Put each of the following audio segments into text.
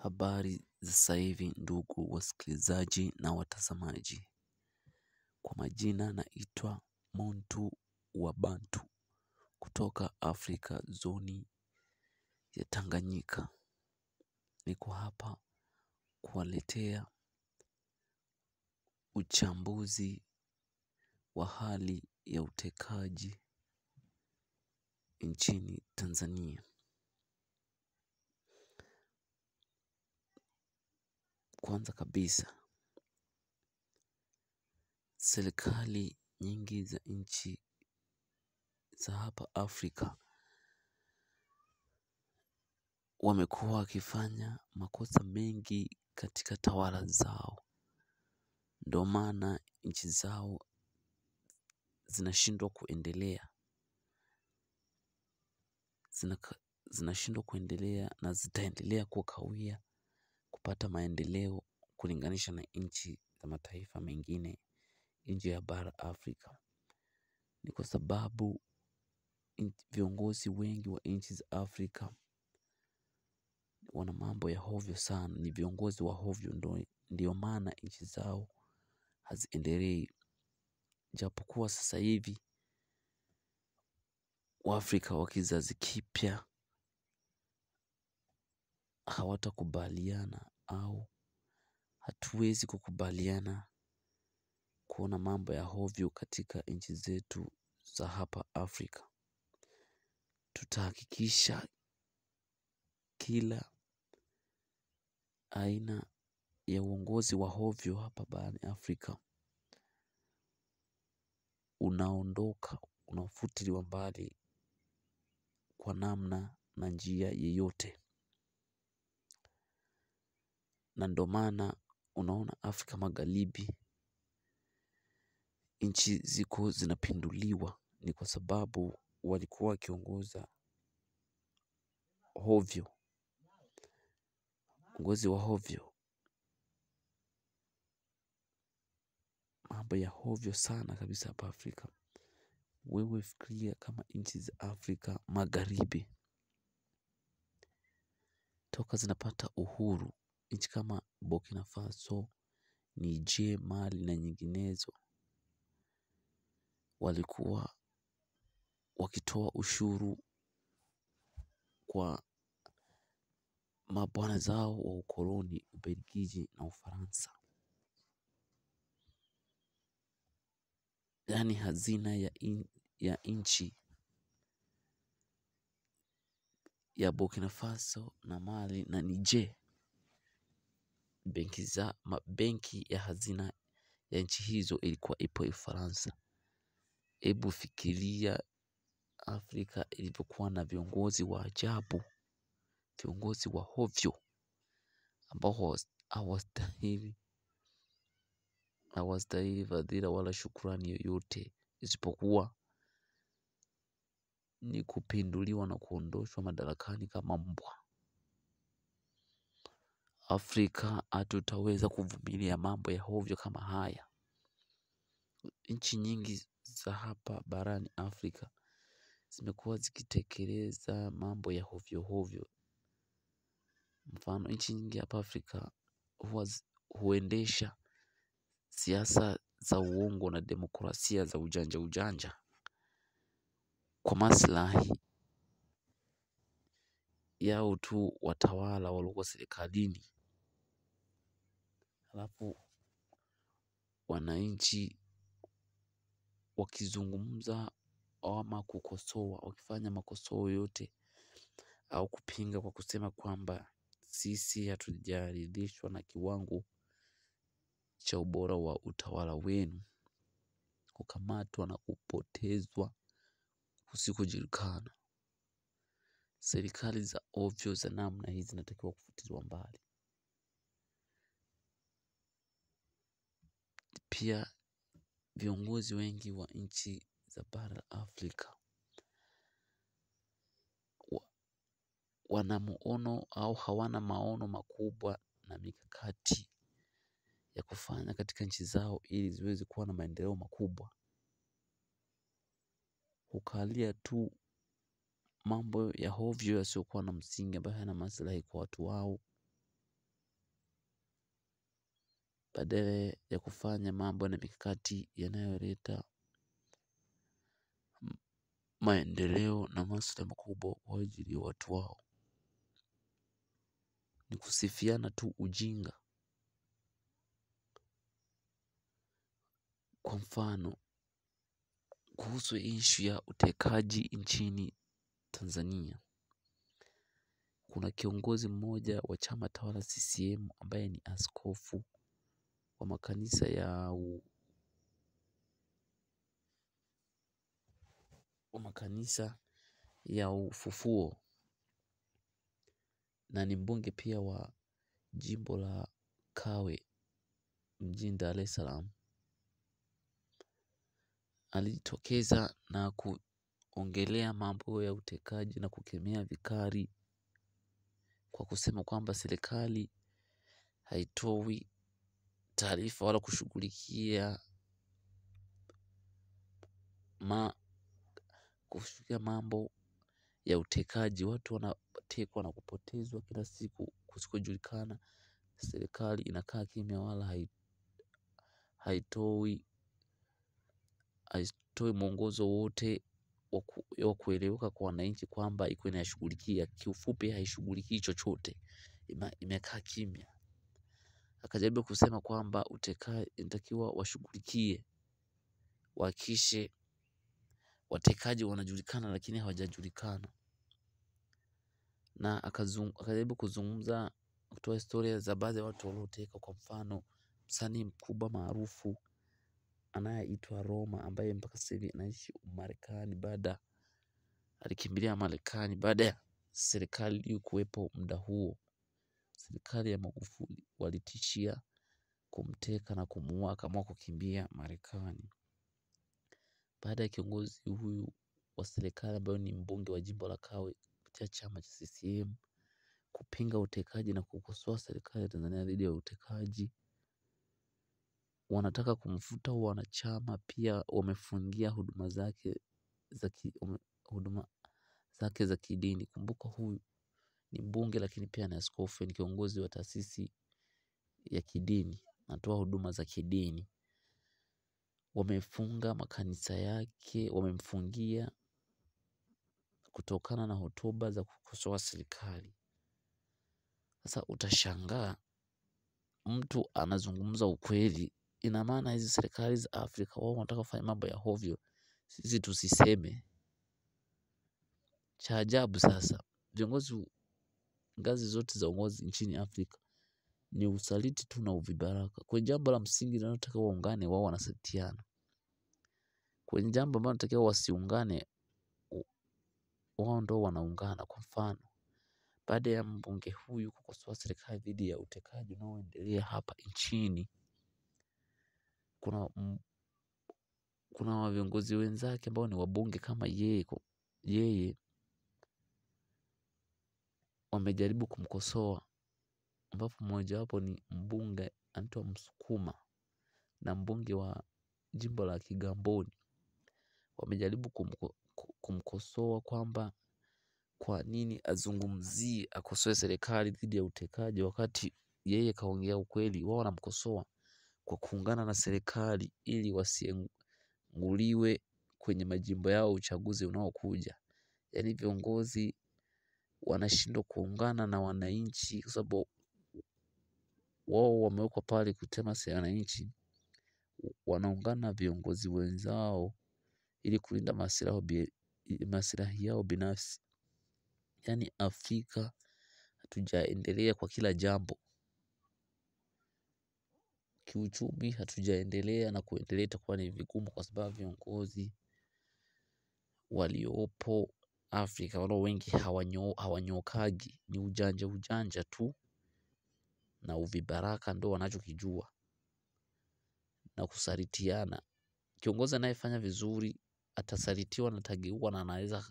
Habari za sasa hivi ndugu wasikilizaji na watazamaji. Kwa majina naitwa Muntu wa Bantu kutoka Afrika zoni ya Tanganyika. Niko hapa kuwaletea uchambuzi wa hali ya utekaji nchini Tanzania. Kwanza kabisa, serikali nyingi za nchi za hapa Afrika wamekuwa wakifanya makosa mengi katika tawala zao. Ndio maana nchi zao zinashindwa kuendelea. Zinashindwa kuendelea na zitaendelea kukawia kupata maendeleo kulinganisha na nchi za mataifa mengine nje ya bara Afrika. Ni kwa sababu viongozi wengi wa nchi za Afrika wana mambo ya hovyo sana. Ni viongozi wa hovyo, ndio maana nchi zao haziendelei. Japokuwa sasa hivi Waafrika wa kizazi kipya hawatakubaliana au hatuwezi kukubaliana kuona mambo ya hovyo katika nchi zetu za hapa Afrika. Tutahakikisha kila aina ya uongozi wa hovyo hapa barani Afrika unaondoka, unafutiliwa mbali kwa namna na njia yeyote. Na ndio maana unaona Afrika Magharibi nchi ziko zinapinduliwa, ni kwa sababu walikuwa wakiongoza hovyo. Uongozi wa hovyo, mambo ya hovyo sana kabisa hapa Afrika. Wewe fikiria kama nchi za Afrika Magharibi toka zinapata uhuru, nchi kama Burkina Faso, Niger, Mali na nyinginezo walikuwa wakitoa ushuru kwa mabwana zao wa ukoloni, Ubelgiji na Ufaransa. Yaani hazina ya nchi ya Burkina Faso na Mali na Niger, benki ya hazina ya nchi hizo ilikuwa ipo Ufaransa. Hebu fikiria Afrika ilivyokuwa na viongozi wa ajabu, viongozi wa hovyo ambao hawastahili fadhila wala shukrani yoyote isipokuwa ni kupinduliwa na kuondoshwa madarakani kama mbwa. Afrika hatutaweza kuvumilia mambo ya hovyo kama haya. Nchi nyingi za hapa barani Afrika zimekuwa zikitekeleza mambo ya hovyo hovyo. Mfano, nchi nyingi hapa Afrika huendesha siasa za uongo na demokrasia za ujanja ujanja kwa maslahi yao tu watawala walioko serikalini. Halafu wananchi wakizungumza ama kukosoa, wakifanya makosoa yote au kupinga kwa kusema kwamba sisi hatujaridhishwa na kiwango cha ubora wa utawala wenu, kukamatwa na kupotezwa kusikojulikana. Serikali za ovyo za namna hizi zinatakiwa kufutiliwa mbali. Pia viongozi wengi wa nchi za bara Afrika wana maono au hawana maono makubwa na mikakati ya kufanya katika nchi zao ili ziweze kuwa na maendeleo makubwa. Hukalia tu mambo ya hovyo yasiyokuwa na msingi ambayo hayana maslahi kwa watu wao badala ya kufanya mambo na mikakati yanayoleta maendeleo na maslahi makubwa kwa ajili ya watu wao. Ni kusifiana tu ujinga. Kwa mfano, kuhusu issue ya utekaji nchini Tanzania, kuna kiongozi mmoja wa chama tawala CCM ambaye ni askofu wa makanisa ya Ufufuo na ni mbunge pia wa jimbo la Kawe mjini Dar es Salaam. Alijitokeza na kuongelea mambo ya utekaji na kukemea vikali kwa kusema kwamba serikali haitoi taarifa wala kushughulikia mambo ya utekaji. Watu wanatekwa na kupotezwa kila siku kusikojulikana. Serikali inakaa kimya wala haitoi mwongozo wote wa kueleweka kwa wananchi kwamba iko inashughulikia. Kiufupi haishughulikii chochote, imekaa kimya. Akajaribu kusema kwamba utekaji inatakiwa washughulikie, wahakikishe watekaji wanajulikana lakini hawajajulikana. Na akajaribu kuzungumza, kutoa historia za baadhi ya watu waliotekwa. Kwa mfano, msanii mkubwa maarufu anayeitwa Roma ambaye mpaka sasa hivi anaishi Marekani, alikimbilia Marekani baada ya serikali iliyokuwepo muda huo, serikali ya Magufuli, walitishia kumteka na kumuua, akaamua kukimbia Marekani. Baada ya kiongozi huyu wa serikali ambaye ni mbunge wa jimbo la Kawe kupitia chama cha CCM kupinga utekaji na kukosoa serikali ya Tanzania dhidi ya utekaji, wanataka kumfuta wanachama. Pia wamefungia huduma zake za kidini. Kumbuka huyu ni mbunge lakini pia ni askofu, ni kiongozi wa taasisi ya kidini, anatoa huduma za kidini. Wamefunga makanisa yake, wamemfungia kutokana na hotuba za kukosoa serikali. Sasa utashangaa mtu anazungumza ukweli, ina maana hizi serikali za Afrika wao wanataka kufanya mambo ya hovyo, sisi tusiseme. Cha ajabu sasa, viongozi ngazi zote za uongozi nchini Afrika ni usaliti tu na uvibaraka. Kwenye jambo la msingi linalotaka waungane, wao wanasalitiana. Kwenye jambo ambalo linatakiwa wasiungane, wao ndio wanaungana. Kwa mfano, baada ya mbunge huyu kukosoa serikali dhidi ya utekaji unaoendelea hapa nchini, kuna viongozi wenzake ambao ni wabunge kama yeye wamejaribu kumkosoa, ambapo mmoja wapo ni mbunge anaitwa Msukuma na mbunge wa jimbo la Kigamboni. Wamejaribu kumkosoa kwamba kwa nini akosoe serikali dhidi ya utekaji wakati yeye kaongea ukweli. Wao wanamkosoa kwa kuungana na serikali ili wasienguliwe kwenye majimbo yao uchaguzi unaokuja. Yaani viongozi wanashindwa kuungana na wananchi kwa sababu wao wamewekwa pale kutema wananchi. Wanaungana na viongozi wenzao ili kulinda maslahi yao binafsi. Yaani Afrika hatujaendelea kwa kila jambo. Kiuchumi hatujaendelea na kuendelea itakuwa ni vigumu kwa sababu viongozi waliopo Afrika walio wengi hawanyokagi, ni ujanja tu na uvibaraka ndio wanachokijua na kusalitiana. Kiongozi anayefanya vizuri atasalitiwa na atageukwa na anaweza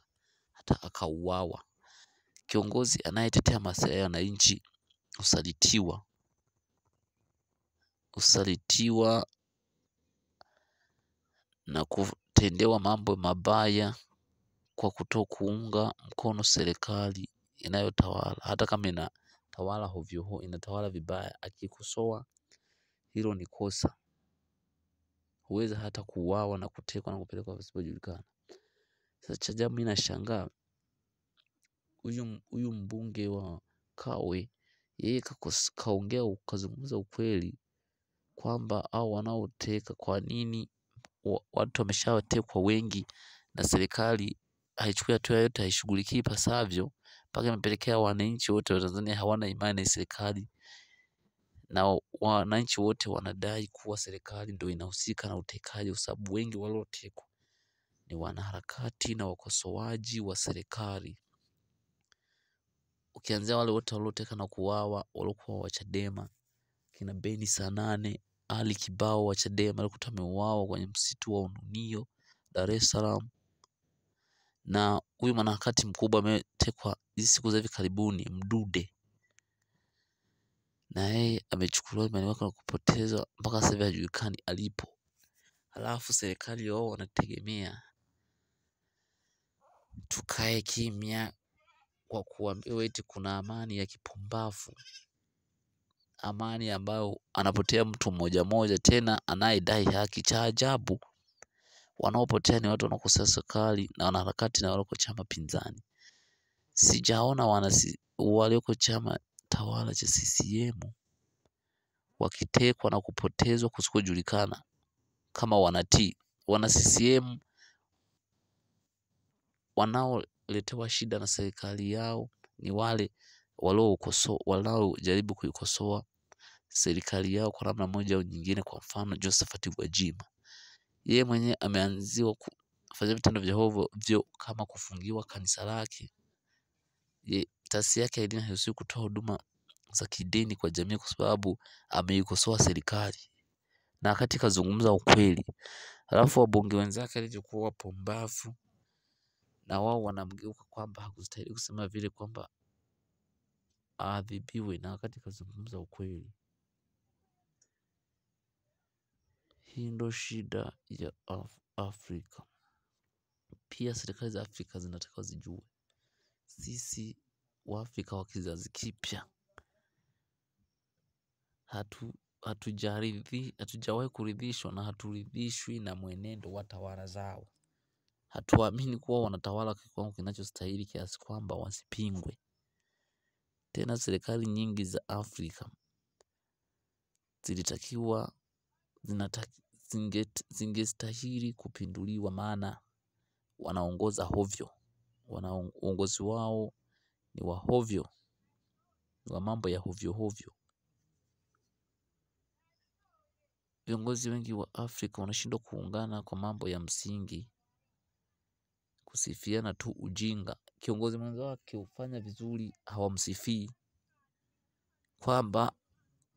hata akauawa. Kiongozi anayetetea maslahi ya wananchi husalitiwa na kutendewa mambo mabaya kwa kutokuunga mkono serikali inayotawala. Hata kama inatawala hovyo, inatawala vibaya, akikosoa hilo ni kosa. Huweza hata kuuawa na kutekwa na kupelekwa pasipojulikana. Sasa cha ajabu mimi nashangaa huyu mbunge wa Kawe, yeye kaongea kazungumza ukweli kwamba hao wanaoteka, kwa nini watu wameshawatekwa wengi na serikali haichukui hatua yoyote, haishughulikii ipasavyo, mpaka imepelekea wananchi wote wa Tanzania hawana imani na serikali, na wananchi wote wanadai kuwa serikali ndio inahusika na utekaji, kwa sababu wengi waliotekwa ni wanaharakati na wakosoaji wa serikali. Ukianzia wale wote walioteka na kuuawa walikuwa wa Chadema, kina Beni Sanane, Ali Kibao wa Chadema alikuwa ameuawa kwenye msitu wa Ununio, Dar es Salaam. Na huyu mwanaharakati mkubwa ametekwa hizi siku za hivi karibuni, Mdude, na yeye amechukuliwa imani wake na kupotezwa mpaka sasa hivi hajulikani alipo. Halafu serikali wao wanategemea tukae kimya kwa kuambiwa eti kuna amani ya kipumbavu, amani ambayo anapotea mtu mmoja tena anayedai haki. Cha ajabu, wanaopotea ni watu wanaokosea serikali na wanaharakati na walioko chama pinzani. Sijaona walioko chama tawala cha CCM wakitekwa na kupotezwa kusikojulikana kama wanatii. Wana CCM wanaoletewa shida na serikali yao ni wale wanaojaribu kuikosoa serikali yao kwa namna moja au nyingine. Kwa mfano Josephat Gwajima, yeye mwenyewe ameanziwa kufanya vitendo vya hovyo kama kufungiwa kanisa lake. Taasisi yake ya dini hairuhusiwi kutoa huduma za kidini kwa jamii kwa sababu ameikosoa serikali, na wakati kazungumza ukweli. Halafu wabunge wenzake walivyokuwa wapumbavu, na wao wanamgeuka kwamba hakustahili kusema vile, kwamba aadhibiwe, na wakati kazungumza ukweli. Hii ndio shida ya Afrika. Pia serikali za Afrika zinataka zijue sisi Waafrika wa kizazi kipya hatujawahi kuridhishwa na haturidhishwi na mwenendo wa tawala zao. Hatuamini kuwa wanatawala kwa kiwango kinachostahili kiasi kwamba wasipingwe. Tena serikali nyingi za Afrika zingestahili kupinduliwa, maana wanaongoza hovyo. Uongozi wao ni wa hovyo, wa mambo ya hovyo. Viongozi wengi wa Afrika wanashindwa kuungana kwa mambo ya msingi, kusifiana tu ujinga. Kiongozi mwenza wake hufanya vizuri hawamsifii, kwamba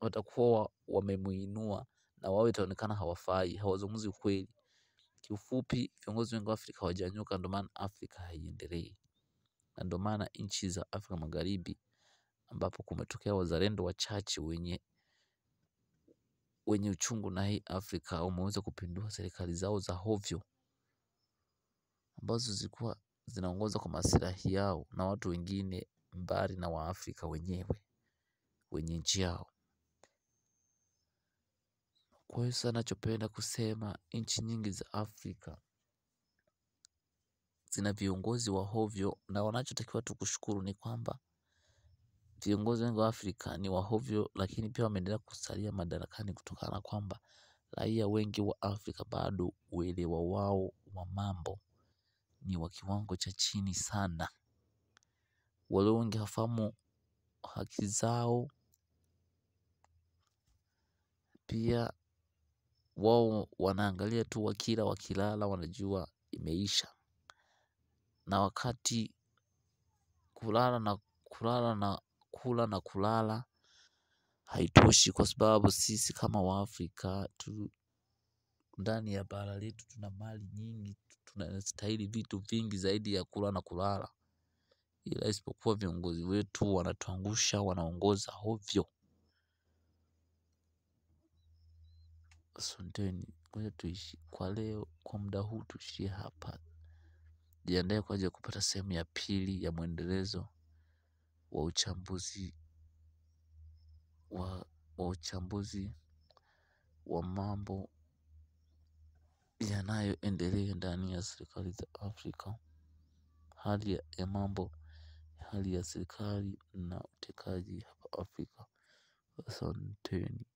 watakuwa wamemuinua na wao itaonekana hawafai, hawazungumzi ukweli. Kiufupi, viongozi wengi wa Afrika hawajanyooka, ndio maana Afrika haiendelei. Na ndio maana nchi za Afrika Magharibi ambapo kumetokea wazalendo wachache wenye uchungu na hii Afrika wameweza kupindua serikali zao za hovyo, ambazo zilikuwa zinaongoza kwa maslahi yao na watu wengine mbali na Waafrika wenyewe wenye nchi yao. Kwa hiyo sasa nachopenda kusema, nchi nyingi za Afrika zina viongozi wa hovyo, na wanachotakiwa tu kushukuru ni kwamba viongozi wengi wa Afrika ni wa hovyo, lakini pia wameendelea kusalia madarakani kutokana na kwamba raia wengi wa Afrika bado uelewa wao wa mambo ni wa kiwango cha chini sana. Wale wengi hawafahamu haki zao. Pia wao wanaangalia tu wakilala wanajua imeisha, na wakati kulala haitoshi, kwa sababu sisi kama Waafrika ndani ya bara letu tuna mali nyingi, tunastahili vitu vingi zaidi ya kula na kulala, ila isipokuwa viongozi wetu wanatuangusha, wanaongoza hovyo. Asanteni, ngoja tuishi kwa leo, kwa muda huu tuishie hapa. Jiandae kwa ajili ya kupata sehemu ya pili ya mwendelezo wa uchambuzi wa mambo yanayoendelea ndani ya serikali za Afrika. Hali ya mambo, hali ya serikali na utekaji hapa Afrika. Asanteni.